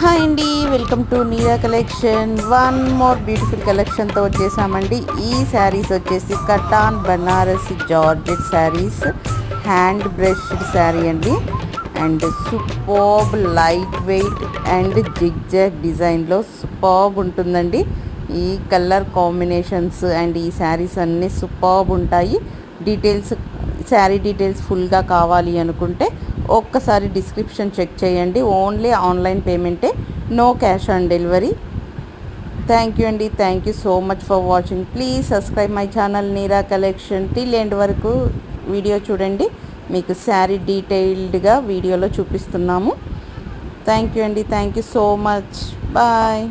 Hi అండి, welcome to Neera collection. One more beautiful కలెక్షన్తో వచ్చేసామండి. ఈ శారీస్ వచ్చేసి cotton Banarasi georgette saris, hand brushed sari అండి. And superb light weight and zigzag డిజైన్లో సూపర్బ్ ఉంటుందండి. ఈ కలర్ కాంబినేషన్స్ అండ్ ఈ శారీస్ అన్నీ సూపర్బ్ ఉంటాయి. శారీ డీటెయిల్స్ ఫుల్గా కావాలి అనుకుంటే ఒక్కసారి డిస్క్రిప్షన్ చెక్ చేయండి. ఓన్లీ ఆన్లైన్ పేమెంటే, no cash on delivery. Thank you అండి, thank you so much for watching. Please subscribe my channel Neera collection. Till end వరకు వీడియో చూడండి, మీకు శారీ డీటెయిల్డ్గా వీడియోలో చూపిస్తున్నాము. థ్యాంక్ యూ అండి, thank you so much. Bye.